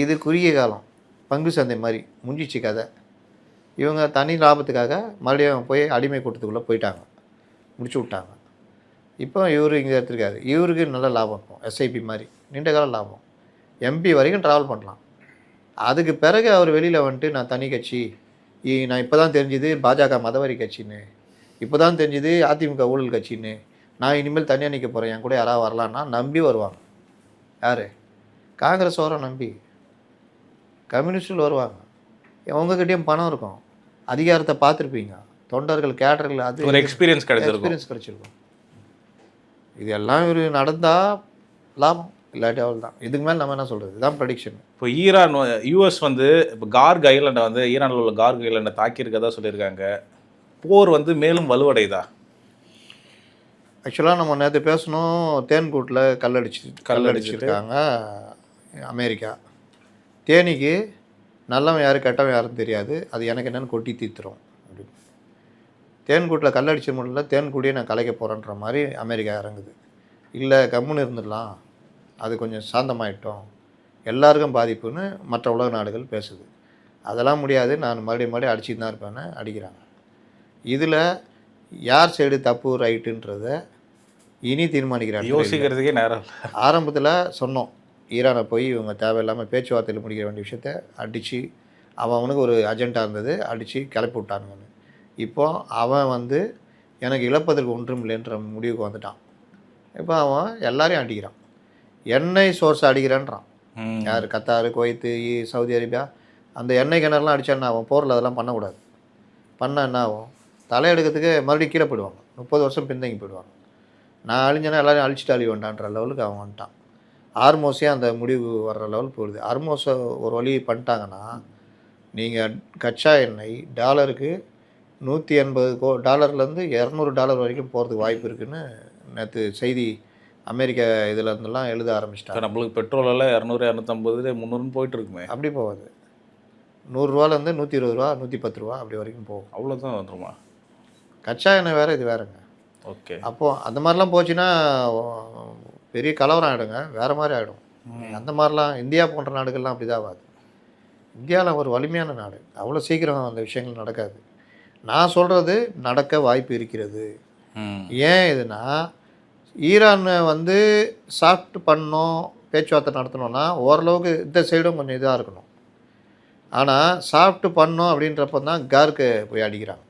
இது குறுகிய காலம் பங்கு சந்தை மாதிரி முடிஞ்சிச்சு கதை. இவங்க தனி லாபத்துக்காக மறுபடியும் போய் அடிமை கூட்டத்துக்குள்ளே போயிட்டாங்க, முடிச்சு விட்டாங்க. இப்போ இவர் இங்கே எடுத்துருக்காரு, இவருக்கு நல்ல லாபம் இருக்கும், எஸ்ஐபி மாதிரி நீண்ட கால லாபம், எம்பி வரைக்கும் ட்ராவல் பண்ணலாம். அதுக்கு பிறகு அவர் வெளியில் வந்துட்டு நான் தனி கட்சி, நான் இப்போ தான் தெரிஞ்சுது பாஜக மதவரி கட்சின்னு, இப்போ தான் தெரிஞ்சுது அதிமுக ஊழல் கட்சின்னு, நான் இனிமேல் தனியாக நிற்க போகிறேன், என் கூட யாராவது வரலான்னா நம்பி வருவாங்க. யார்? காங்கிரஸ் வர நம்பி, கம்யூனிஸ்டில் வருவாங்க. உங்ககிட்டயும் பணம் இருக்கும், அதிகாரத்தை பார்த்துருப்பீங்க, தொண்டர்கள் கேடர்கள் அது ஒரு எக்ஸ்பீரியன்ஸ் கிடைச்சிருக்கும். எக்ஸ்பீரியன்ஸ் கிடைச்சிருக்கும். இது எல்லாம் இவர் நடந்தால் லாபம், இல்லாட்டி அவள் தான். இதுக்கு மேலே நம்ம என்ன சொல்கிறது, இதுதான் ப்ரெடிக்ஷன். இப்போ ஈரான் யூஎஸ் வந்து இப்போ கார்க் ஐலண்டை வந்து ஈரானில் உள்ள கார்க் ஐலண்டை தாக்கியிருக்கதா சொல்லியிருக்காங்க. போர் வந்து மேலும் வலுவடைதா? ஆக்சுவலாக நம்ம நேற்று பேசணும், தேன்கூட்டில் கல்லடிச்சிருக்காங்க அமெரிக்கா. தேனிக்கு நல்லவன் யார் கெட்டவன் யாருன்னு தெரியாது, அது எனக்கு என்னென்னு கொட்டி தீர்த்துரும் அப்படின்னு. தேன்கூட்டில் கல்லடிச்ச முடியல, தேன்கூடியே நான் கலைக்க போகிறேன்ற மாதிரி அமெரிக்கா இறங்குது. இல்லை கம்முன்னு இருந்துடலாம், அது கொஞ்சம் சாந்தமாயிட்டோம், எல்லாருக்கும் பாதிப்புன்னு மற்ற உலக நாடுகள் பேசுது. அதெல்லாம் முடியாது, நான் மறுபடியும் அடிச்சுட்டு தான் இருப்பேன்னு அடிக்கிறாங்க. இதில் யார் சைடு தப்பு ரைட்டுன்றத இனி தீர்மானிக்கிறாங்க. யோசிக்கிறதுக்கே நேரம். ஆரம்பத்தில் சொன்னோம், ஈரானை போய் இவங்க தேவையில்லாமல் பேச்சுவார்த்தையில் முடிக்கிற வேண்டிய விஷயத்த அடித்து அவனுக்கு ஒரு அஜெண்டா இருந்தது, அடித்து கிளப்பி விட்டானுங்கன்னு. இப்போ அவன் வந்து எனக்கு இழப்பதற்கு ஒன்றும் இல்லைன்ற முடிவுக்கு வந்துட்டான். இப்போ அவன் எல்லாரையும் அடிக்கிறான், எண்ணெய் சோர்ஸ் அடிக்கிறான்றான். யார்? Qatar, Kuwait, Saudi Arabia. அந்த எண்ணெய் கிணறுலாம் அடித்தான்னா அவன் போரில் அதெல்லாம் பண்ணக்கூடாது. பண்ணால் என்ன ஆகும், தலையெடுக்கிறதுக்கு மறுபடியும் கீழே போயிடுவாங்க, 30 வருஷம் பின்தங்கி போயிடுவாங்க. நான் அழிஞ்சேன்னா எல்லாரையும் அழிச்சிட்டு அழி வேண்டான்ற லெவலுக்கு அவன் வந்துட்டான். ஆர்மோஸே அந்த முடிவு வர்ற லெவலுக்கு போயிடுது. ஆர்மோஸை ஒரு வழி பண்ணிட்டாங்கன்னா, நீங்கள் கச்சா எண்ணெய் டாலருக்கு $180 $200 வரைக்கும் போகிறதுக்கு வாய்ப்பு இருக்குதுன்னு நேற்று செய்தி அமெரிக்க இதில் இருந்தெல்லாம் எழுத ஆரம்பிச்சிட்டாங்க. நம்மளுக்கு பெட்ரோலெல்லாம் 200 250 300 போயிட்டு இருக்குமே. அப்படி போகாது, $100 $120 $110 அப்படி வரைக்கும் போகும். அவ்வளோதான் வந்துருமா? கச்சா எண்ணெய் வேறு, இது வேறுங்க. ஓகே. அப்போது அந்த மாதிரிலாம் போச்சுன்னா பெரிய கலவரம் ஆகிடுங்க, வேறு மாதிரி ஆகிடும். அந்த மாதிரிலாம் இந்தியா போன்ற நாடுகள்லாம் அப்படி தான் ஆகாது. இந்தியாவில் ஒரு வலிமையான நாடு, அவ்வளோ சீக்கிரம் அந்த விஷயங்கள் நடக்காது. நான் சொல்கிறது நடக்க வாய்ப்பு இருக்கிறது. ஏன் இதுனா, ஈரான் வந்து சாஃப்ட் பண்ணோம், பேச்சுவார்த்தை நடத்தணும்னா ஓரளவுக்கு இந்த சைடும் கொஞ்சம் இதாக இருக்கணும். ஆனால் சாஃப்ட் பண்ணோம் அப்படின்றப்ப தான் கார்க்கு போய் அடிக்கிறாங்க.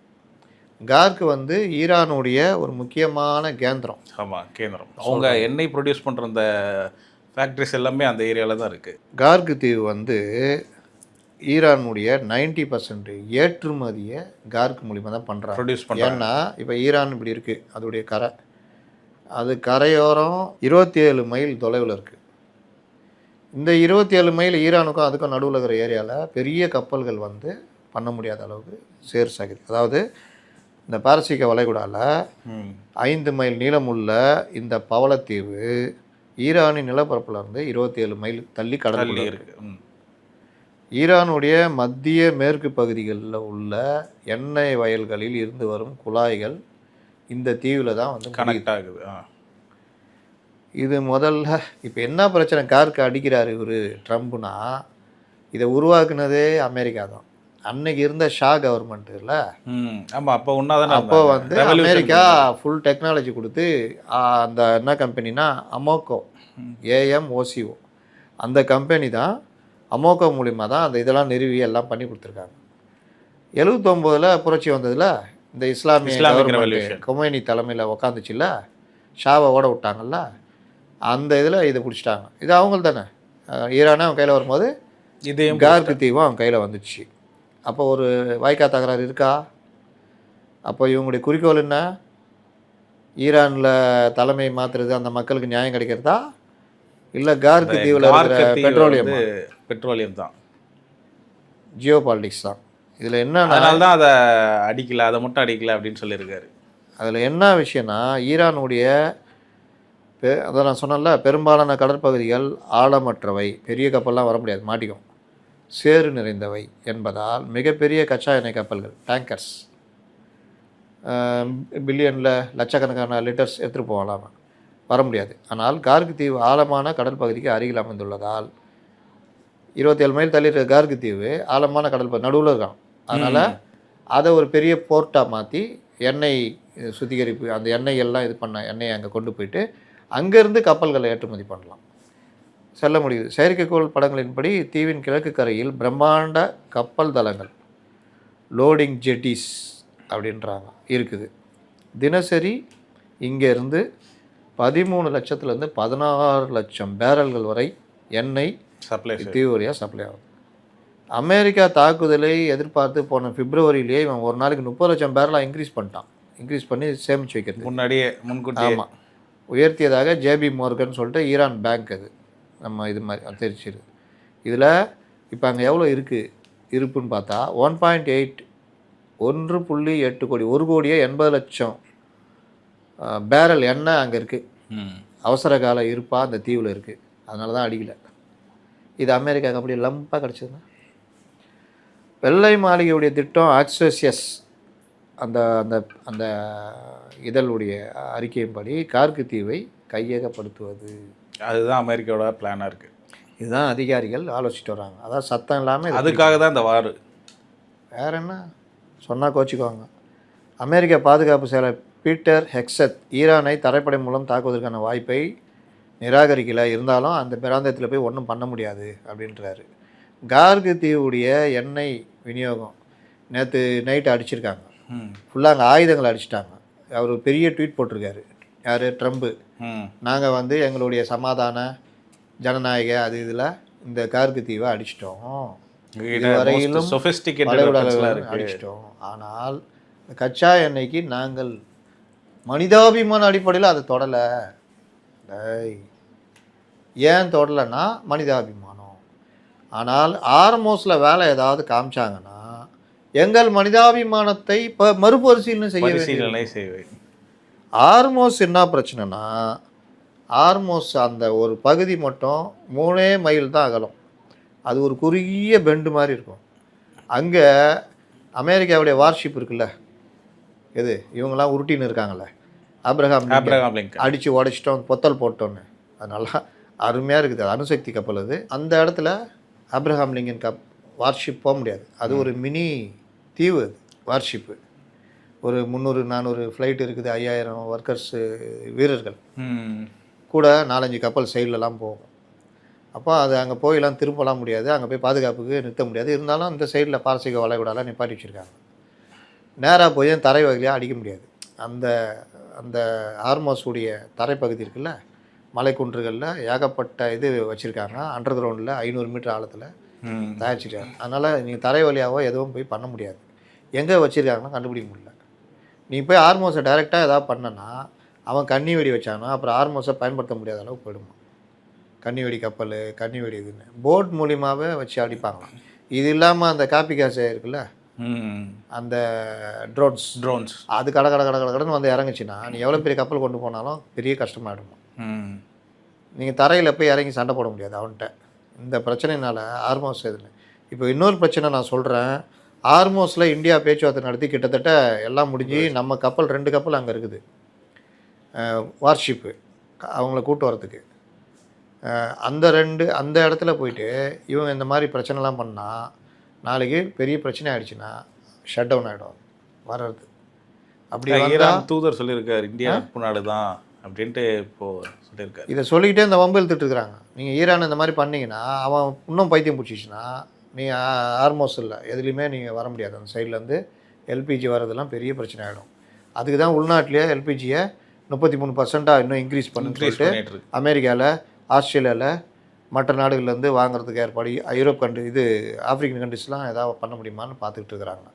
கார்க்கு வந்து ஈரானுடைய ஒரு முக்கியமான கேந்திரம். ஆமாம், கேந்திரம். அவங்க எண்ணெய் ப்ரொடியூஸ் பண்ணுற அந்த ஃபேக்ட்ரிஸ் எல்லாமே அந்த ஏரியாவில் தான் இருக்குது. கார்க்கு தீவு வந்து ஈரானுடைய 90% ஏற்றுமதியை கார்க்கு மூலிமா தான் பண்ணுறாங்க, ப்ரொடியூஸ் பண்ணுறாங்க. ஏன்னா இப்போ ஈரான் இப்படி இருக்குது, அதோடைய கரை, அது கரையோரம் 27 மைல் தொலைவில் இருக்குது. இந்த 27 மைல் ஈரானுக்கும் அதுக்கும் நடுவில் இருக்கிற ஏரியாவில் பெரிய கப்பல்கள் வந்து பண்ண முடியாத அளவுக்கு சேர் சாகுது. அதாவது இந்த பாரசீக வளைகுடாவில் 5 மைல் நீளமுள்ள இந்த பவளத்தீவு ஈரானின் நிலப்பரப்பில் இருந்து 27 மைல் தள்ளி கடலில் இருக்குது. ஈரானுடைய மத்திய மேற்கு பகுதிகளில் உள்ள எண்ணெய் வயல்களில் இருந்து வரும் குழாய்கள் இந்த தீவில் தான் வந்து கனெக்ட் ஆகுது. இது முதல்ல இப்போ என்ன பிரச்சனை, கார்க்கு அடிக்கிறார் இவர் ட்ரம்ப்னா, இதை உருவாக்குனதே அமெரிக்கா தான். அன்னைக்கு இருந்த ஷா கவர்மெண்ட் இல்லை, ஆமாம், அப்போ ஒன்றாதானே. அப்போ வந்து அமெரிக்கா ஃபுல் டெக்னாலஜி கொடுத்து அந்த என்ன கம்பெனினா அமோகோ, AMOCO, அந்த கம்பெனி தான் அமோகோ மூலிமா தான் அந்த இதெல்லாம் நிறுவி எல்லாம் பண்ணி கொடுத்துருக்காங்க. 79 புரட்சி வந்ததில் இந்த இஸ்லாமிய கொமைனி தலைமையில் உக்காந்துச்சுல்ல, ஷாவை ஓட விட்டாங்கல்ல, அந்த இதில் இதை பிடிச்சிட்டாங்க. இது அவங்க தானே, ஈரானே அவன் கையில் வரும்போது இதே கார்க்கு தீவும் அவன் கையில் வந்துச்சு. அப்போ ஒரு வாய்க்கா தகராறு இருக்கா? அப்போ இவங்களுடைய குறிக்கோள் என்ன, ஈரானில் தலைமை மாற்றுறது, அந்த மக்களுக்கு நியாயம் கிடைக்கிறதா, இல்லை கார்க்கு தீவில் இருக்கிற பெட்ரோலியம் தான், ஜியோ பாலிடிக்ஸ் தான். இதில் என்ன, அதனால தான் அதை அடிக்கல, அதை மட்டும் அடிக்கல அப்படின்னு சொல்லியிருக்காரு. அதில் என்ன விஷயம்னா, ஈரானுடைய அதை நான் சொன்னல, பெரும்பாலான கடற்பகுதிகள் ஆழமற்றவை, பெரிய கப்பல்லாம் வர முடியாது, மாட்டிக்கும், சேறு நிறைந்தவை என்பதால் மிகப்பெரிய கச்சா எண்ணெய் கப்பல்கள், டேங்கர்ஸ், பில்லியனில் லட்சக்கணக்கான லிட்டர்ஸ் எடுத்துகிட்டு போகலாம், வர முடியாது. ஆனால் கார்க்கு தீவு ஆழமான கடல் பகுதிக்கு அருகில் அமைந்துள்ளதால் 27 மைல் தள்ளி இருக்கிற கார்க்கு தீவு ஆழமான கடல் பகுதி நடுவில் இருக்கான். அதனால் அதை ஒரு பெரிய போர்ட்டாக மாற்றி எண்ணெய் சுத்திகரிப்பு, அந்த எண்ணெய்கள்லாம் இது பண்ண எண்ணெயை அங்கே கொண்டு போயிட்டு அங்கேருந்து கப்பல்களை ஏற்றுமதி பண்ணலாம், செல்ல முடியுது. செயற்கைக்கோள் படங்களின்படி தீவின் கிழக்கு கரையில் பிரம்மாண்ட கப்பல் தளங்கள், லோடிங் ஜெட்டிஸ் அப்படின்றாங்க இருக்குது. தினசரி இங்கேருந்து 13 லட்சத்துலேருந்து 16 லட்சம் பேரல்கள் வரை எண்ணெய் சப்ளை தீவு வழியாக சப்ளை ஆகும். அமெரிக்கா தாக்குதலை எதிர்பார்த்து போன பிப்ரவரியிலேயே இவன் ஒரு நாளைக்கு 30 லட்சம் பேரலாக இன்க்ரீஸ் பண்ணி சேமிச்சு வைக்கிறது. முன்னாடியே முன்கூட்டியே. ஆமாம், உயர்த்தியதாக ஜேபி மோர்கன் சொல்லிட்டு ஈரான் பேங்க் அது நம்ம இது மாதிரி தெரிச்சிரு. இதில் இப்போ அங்கே எவ்வளோ இருப்புன்னு பார்த்தா 1.8 1.8 கோடி 1 கோடியே 80 லட்சம் பேரல் எண்ணெய் அங்கே இருக்குது. அவசர கால இருப்பாக அந்த தீவில் இருக்குது. அதனால தான் அடிக்கலை. இது அமெரிக்காவுக்கு அப்படி லம்பாக கிடச்சதுன்னா. வெள்ளை மாளிகையுடைய திட்டம் ஆக்சோசியஸ் அந்த அந்த அந்த இதழுடைய அறிக்கையின்படி கார்கு தீவை கையகப்படுத்துவது. அதுதான் அமெரிக்காவோட பிளானாக இருக்குது. இதுதான் அதிகாரிகள் ஆலோசிச்சுட்டு வராங்க. அதான் சத்தம் இல்லாமல் அதுக்காக தான் இந்த வார். வேறு என்ன சொன்னால் கோச்சிக்குவாங்க. அமெரிக்க பாதுகாப்பு செயலர் பீட்டர் ஹெக்ஸத் ஈரானை தரைப்படை மூலம் தாக்குவதற்கான வாய்ப்பை நிராகரிக்கலை. இருந்தாலும் அந்த பிராந்தியத்தில் போய் ஒன்றும் பண்ண முடியாது அப்படின்றாரு. கார்கு தீவுடைய எண்ணெய் விநியோகம் நேற்று நைட்டு அடிச்சிருக்காங்க. ஃபுல்லாக அங்கே ஆயுதங்களை அடிச்சிட்டாங்க. அவர் பெரிய ட்வீட் போட்டிருக்காரு. யார்? ட்ரம்ப்பு. நாங்கள் வந்து எங்களுடைய சமாதான ஜனநாயக அது இதில் இந்த கார்கு தீவை அடிச்சிட்டோம், இதுவரையிலும் அடிச்சிட்டோம். ஆனால் இந்த கச்சா எண்ணெய்க்கு நாங்கள் மனிதாபிமான அடிப்படையில் அதை தொடலை. ஏன் தொடலைன்னா மனிதாபிமானம். ஆனால் ஆர்மோஸில் வேலை ஏதாவது காமிச்சாங்கன்னா எங்கள் மனிதாபிமானத்தை இப்போ மறுபரிசீலனை செய்வேன். ஆர்மோஸ் என்ன பிரச்சனைனா, ஆர்மோஸ் அந்த ஒரு பகுதி மட்டும் 3 மைல் தான் அகலம். அது ஒரு குறுகிய பெண்டு மாதிரி இருக்கும். அங்கே அமெரிக்காவுடைய வார்ஷிப் இருக்குல்ல, எது இவங்கெல்லாம் உருட்டின்னு இருக்காங்கல்ல, ஆப்ரஹாம் லிங்கன் அடித்து உடைச்சிட்டோம், பொத்தல் போட்டோன்னு. அது நல்லா அருமையாக இருக்குது. அது அணுசக்தி கப்பல். அது அந்த இடத்துல ஆப்ரஹாம் லிங்கன் வார்ஷிப் போக முடியாது. அது ஒரு மினி தீவு. அது வார்ஷிப்பு ஒரு 300-400 ஃப்ளைட் இருக்குது, 5000 ஒர்க்கர்ஸு வீரர்கள் கூட 4-5 கப்பல் சைட்லலாம் போகும். அப்போ அது அங்கே போயெல்லாம் திரும்பலாம் முடியாது, அங்கே போய் பாதுகாப்புக்கு நிறுத்த முடியாது. இருந்தாலும் இந்த சைடில் பாரசீக வளைகுடாலாம் நிப்பாட்டி வச்சுருக்காங்க. நேராக போய் தரை வகையாக அடிக்க முடியாது. அந்த அந்த ஹார்மோஸுடைய தரைப்பகுதி இருக்குல்ல, மலைக்குன்றுகளில் ஏகப்பட்ட இது வச்சுருக்காங்க. அண்டர் கிரவுண்டில் 500 மீட்டர் ஆழத்தில் தயாரிச்சிருக்காங்க. அதனால் நீங்கள் தரை வழியாகவோ எதுவும் போய் பண்ண முடியாது. எங்கே வச்சுருக்காங்கன்னா கண்டுபிடிக்க முடியல. நீ போய் ஹார்மோஸை டைரெக்டாக எதாவது பண்ணனா அவன் கன்னி வெடி வச்சானா அப்புறம் ஹார்மோஸை பயன்படுத்த முடியாத அளவுக்கு போயிடுமா. கன்னி வெடி கப்பல், கன்னி வெடி இதுன்னு போட் மூலியமாகவே வச்சு அடிப்பாங்களாம். இது இல்லாமல் அந்த காப்பி கேஸ் இருக்குல்ல, அந்த ட்ரோன்ஸ் அது கடன்னு வந்து இறங்குச்சுன்னா நீ எவ்வளோ பெரிய கப்பல் கொண்டு போனாலும் பெரிய கஷ்டமாயிடுமா. நீங்கள் தரையில் போய் இறங்கி சண்டை போட முடியாது அவன்கிட்ட. இந்த பிரச்சனைனால ஹார்மோஸ் இதில் இப்போ இன்னொரு பிரச்சனை நான் சொல்கிறேன். ஹார்மோஸில் இந்தியா பேச்சுவார்த்தை நடத்தி கிட்டத்தட்ட எல்லாம் முடிஞ்சு நம்ம கப்பல் 2 கப்பல் அங்கே இருக்குது, வார்ஷிப்பு அவங்கள கூட்டு வரத்துக்கு. அந்த இடத்துல போயிட்டு இவங்க இந்த மாதிரி பிரச்சனைலாம் பண்ணால் நாளைக்கு பெரிய பிரச்சனை ஆகிடுச்சுன்னா ஷட் டவுன் ஆகிடும் வர்றது. அப்படி ஈரான் தூதர் சொல்லியிருக்காரு, இந்தியா நட்பு நாடு தான் அப்படின்ட்டு இப்போது சொல்லியிருக்காரு. இதை சொல்லிக்கிட்டே இந்த வம்பு இழுத்துட்டு இருக்கிறாங்க. நீங்கள் ஈரான் இந்த மாதிரி பண்ணிங்கன்னா அவன் இன்னும் பைத்தியம் பிடிச்சிச்சுன்னா நீங்கள் ஹார்மோஸ் இல்லை எதுலேயுமே நீங்கள் வர முடியாது. அந்த சைட்லேருந்து எல்பிஜி வரதெல்லாம் பெரிய பிரச்சனை ஆகிடும். அதுக்கு தான் உள்நாட்டிலேயே எல்பிஜியை 33% இன்னும் இன்க்ரீஸ் பண்ணிட்டு அமெரிக்காவில், ஆஸ்திரேலியாவில், மற்ற நாடுகள்லேருந்து வாங்குறதுக்கு ஏற்பாடு யூரோப் ஆப்ரிக்கன் கண்ட்ரிஸ்லாம் ஏதாவது பண்ண முடியுமான்னு பார்த்துக்கிட்டு இருக்கிறாங்க.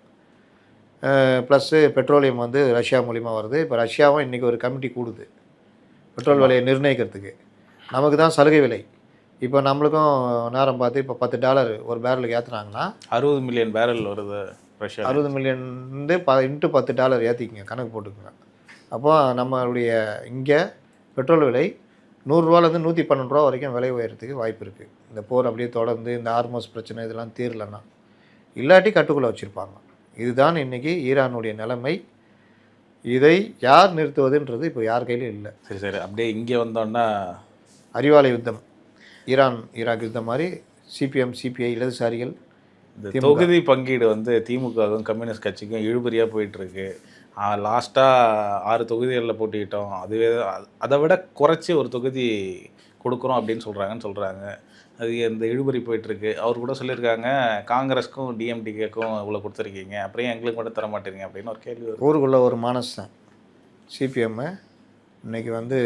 ப்ளஸ்ஸு பெட்ரோலியம் வந்து ரஷ்யா மூலிமா வருது. இப்போ ரஷ்யாவும் இன்றைக்கி ஒரு கமிட்டி கூடுது பெட்ரோல் விலையை நிர்ணயிக்கிறதுக்கு. நமக்கு தான் சலுகை விலை. இப்போ நம்மளுக்கும் நேரம் பார்த்து இப்போ $10 ஒரு பேரலுக்கு ஏற்றுனாங்கன்னா 60 மில்லியன் பேரல் வருது ரஷ்யா. 60 மில்லியன் × $10 ஏற்றிக்கிங்க, கணக்கு போட்டுக்குங்க. அப்போ நம்மளுடைய இங்கே பெட்ரோல் விலை 100 ரூபாலேருந்து 112 ரூபா வரைக்கும் விலை உயரத்துக்கு வாய்ப்பு இருக்குது. இந்த போர் அப்படியே தொடர்ந்து இந்த ஹார்மோஸ் பிரச்சனை இதெல்லாம் தீரலைன்னா, இல்லாட்டி கட்டுக்குள்ளே வச்சுருப்பாங்க. இதுதான் இன்றைக்கி ஈரானுடைய நிலைமை. இதை யார் நிறுத்துவதுன்றது இப்போ யார் கையிலும் இல்லை. சரி அப்படியே இங்கே வந்தோன்னா அறிவாலய யுத்தம், ஈராக் யுத்தம் மாதிரி சிபிஎம், சிபிஐ, இடதுசாரிகள் இந்த தொகுதி பங்கீடு வந்து திமுகவும் கம்யூனிஸ்ட் கட்சிக்கும் இழுபறியாக போயிட்டுருக்கு. லாஸ்ட்டாக 6 தொகுதிகளில் போட்டிக்கிட்டோம், அதுவே அதை விட குறைச்சி ஒரு தொகுதி கொடுக்குறோம் அப்படின்னு சொல்கிறாங்க. அது இந்த இழுபறி போயிட்டுருக்கு. அவர் கூட சொல்லியிருக்காங்க, காங்கிரஸுக்கும் டிஎம்டிகேக்கும் இவ்வளோ கொடுத்துருக்கீங்க, அப்புறம் எங்களுக்கு மட்டும் தர மாட்டேங்க அப்படின்னு ஒரு கேள்வி வரும். ஊருக்குள்ளே ஒரு மானஸ்தான். சிபிஎம்மு இன்றைக்கி வந்து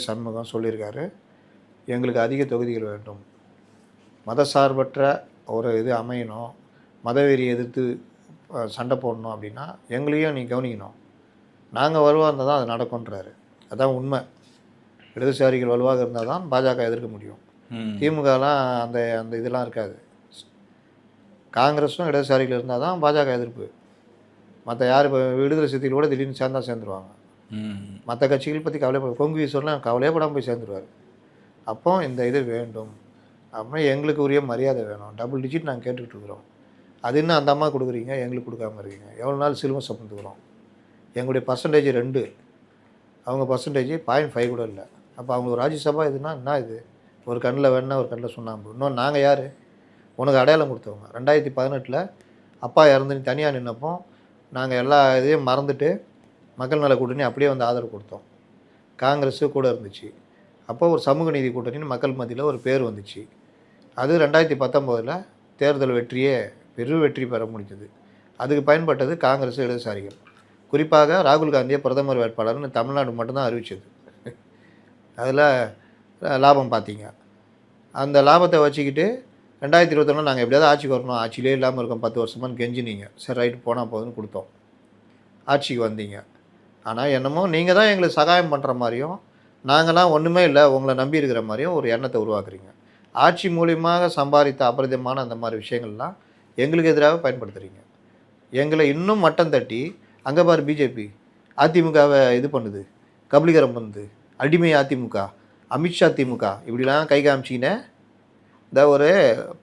சண்முகம் சொல்லியிருக்காரு, எங்களுக்கு அதிக தொகுதிகள் வேண்டும், மதசார்பற்ற ஒரு இது அமையணும், மதவெறியை எதிர்த்து சண்டை போடணும் அப்படின்னா எங்களையும் நீ கவனிக்கணும். நாங்கள் வலுவாக இருந்தால் தான் அது நடக்கும்ன்றாரு. அதான் உண்மை. இடதுசாரிகள் வலுவாக இருந்தால் தான் பாஜக எதிர்க்க முடியும். திமுகலாம் அந்த அந்த இதெல்லாம் இருக்காது. காங்கிரஸும் இடதுசாரிகள் இருந்தால் தான் பாஜக எதிர்ப்பு. மற்ற யார் இப்போ விடுதலை சிறுத்தைகள் கூட திடீர்னு சேர்ந்துருவாங்க. மற்ற கட்சிகள் பற்றி கொங்கு ஈஸ்வரெலாம் கவலையப்படாமல் போய் சேர்ந்துருவார். அப்போ இந்த இது வேண்டும் அப்படின்னா எங்களுக்கு உரிய மரியாதை வேணும். டபுள் டிஜிட் நாங்கள் கேட்டுக்கிட்டு இருக்கிறோம். அது என்ன அந்த அம்மா கொடுக்குறீங்க, எங்களுக்கு கொடுக்காம இருக்கீங்க. எவ்வளோ நாள் சிலுவை சுமந்துக்கிறோம். எங்களுடைய பர்சன்டேஜ் 2, அவங்க பர்சன்டேஜ் 0.5 கூட இல்லை. அப்போ அவங்க ராஜ்யசபா இதுனா என்ன இது? ஒரு கண்ணில் வேணா ஒரு கண்ணில் சுண்ணாம்பு. இன்னும் நாங்கள் யார்? உனக்கு அடையாளம் கொடுத்தவங்க. 2018 அப்பா இறந்து நீ தனியாக நின்னப்போ நாங்கள் எல்லா இதையும் மறந்துட்டு மக்கள் நல கூட்டணி அப்படியே வந்து ஆதரவு கொடுத்தோம். காங்கிரஸு கூட இருந்துச்சு. அப்போ ஒரு சமூக நீதி கூட்டணின்னு மக்கள் மத்தியில் ஒரு பேர் வந்துச்சு. அது 2019 தேர்தல் வெற்றியே பெரும் வெற்றி பெற முடிஞ்சது. அதுக்கு பயன்பட்டது காங்கிரஸ், இடதுசாரிகள். குறிப்பாக ராகுல் காந்தியை பிரதமர் வேட்பாளர்னு தமிழ்நாடு மட்டும்தான் அறிவிச்சது. அதில் லாபம் பார்த்தீங்க. அந்த லாபத்தை வச்சுக்கிட்டு 2021 நாங்கள் எப்படியாவது ஆட்சிக்கு வரணும், ஆட்சியிலே இல்லாமல் இருக்கோம் 10 வருஷமானு கெஞ்சினீங்க. சரி ரைட்டு போனால் போதுன்னு கொடுத்தோம். ஆட்சிக்கு வந்தீங்க. ஆனால் என்னமோ நீங்கள் தான் எங்களுக்கு சகாயம் பண்ணுற மாதிரியும் நாங்களாம் ஒன்றுமே இல்லை உங்களை நம்பி இருக்கிற மாதிரியும் ஒரு எண்ணத்தை உருவாக்குறீங்க. ஆட்சி மூலியமாக சம்பாதித்த அபரிதமான அந்த மாதிரி விஷயங்கள்லாம் எங்களுக்கு எதிராக பயன்படுத்துகிறீங்க. எங்களை இன்னும் மட்டம் தட்டி அங்கே பாரு பிஜேபி அதிமுகவை இது பண்ணுது, கபலீகரம் பண்ணுது, அடிமை அதிமுக, அமித்ஷா திமுக இப்படிலாம் கை காமிச்சிக்கினே இந்த ஒரு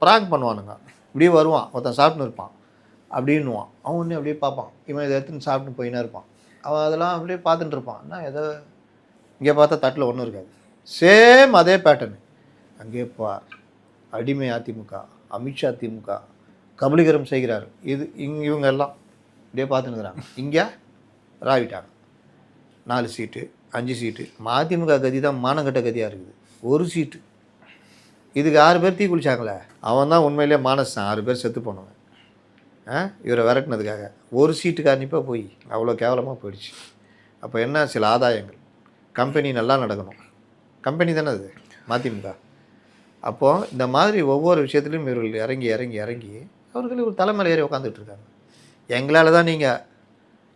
ப்ராங்க் பண்ணுவானுங்க. இப்படியே வருவான், ஒருத்தன் சாப்பிட்டுன்னு இருப்பான், அப்படின்னுவான். அவன் ஒன்று அப்படியே பார்ப்பான், இவன் இதை எடுத்துன்னு சாப்பிட்டு போயினே இருப்பான். அவன் அதெல்லாம் அப்படியே பார்த்துட்டு இருப்பான். என்ன எதோ இங்கே பார்த்தா தட்டில் ஒன்றும் இருக்காது. சேம் அதே பேட்டர்னு. அங்கே பார் அடிமை அதிமுக, அமித்ஷா திமுக கபலீகரம் செய்கிறார். இது இவங்க எல்லாம் இப்படியே பார்த்துன்னு இருக்கிறாங்க. இங்கே ராவிட்டாங்க 4 சீட்டு 5 சீட்டு. மதிமுக கதி தான் மானங்கட்ட கதியாக இருக்குது. 1 சீட்டு. இதுக்கு 6 பேர் தீ குளிச்சாங்களே, அவன் தான் உண்மையிலே மானஸ்தான். 6 பேர் செத்து போனவன் இவரை விரட்டினதுக்காக. 1 சீட்டுக்கு அனுப்ப போய் அவ்வளோ கேவலமாக போயிடுச்சு. அப்போ என்ன, சில ஆதாயங்கள். கம்பெனி நல்லா நடக்கணும். கம்பெனி தானே அது மதிமுக. அப்போது இந்த மாதிரி ஒவ்வொரு விஷயத்துலையும் இவர்கள் இறங்கி இறங்கி இறங்கி அவர்கள் ஒரு தலைமையில் ஏறி உட்காந்துட்டு இருக்காங்க. எங்களால் தான் நீங்கள்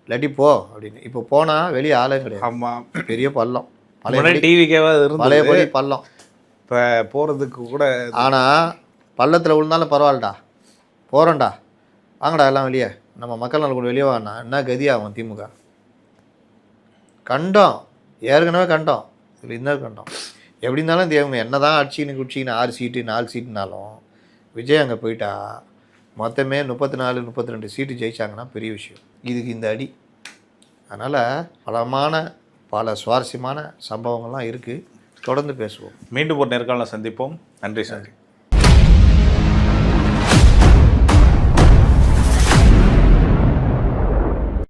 இல்லாட்டி போ அப்படின்னு. இப்போ போனால் வெளியே ஆளே கிடையாது. ஆமாம், பெரிய பள்ளம். பழையபடி பள்ளம். இப்போ போகிறதுக்கு கூட. ஆனால் பள்ளத்தில் விழுந்தாலும் பரவாயில்லடா, போகிறோம்டா, வாங்கடா எல்லாம் வெளியே, நம்ம மக்கள் நல கூட வெளியே வாங்கினா என்ன கதியாகும் திமுக. கண்டோம், ஏற்கனவே கண்டோம், இதில் இன்னொரு கண்டோம். எப்படி இருந்தாலும் இந்த இவங்க என்ன தான் அடிச்சின்னு குடிச்சின்னு 6 சீட்டு 4 சீட்டுனாலும் விஜய் அங்கே போயிட்டா மொத்தமே 34 32 சீட்டு ஜெயிச்சாங்கன்னா பெரிய விஷயம். இதுக்கு இந்த அடி. அதனால் பல சுவாரஸ்யமான சம்பவங்கள்லாம் இருக்குது. தொடர்ந்து பேசுவோம். மீண்டும் ஒரு நேர்காணல சந்திப்போம். நன்றி சார்.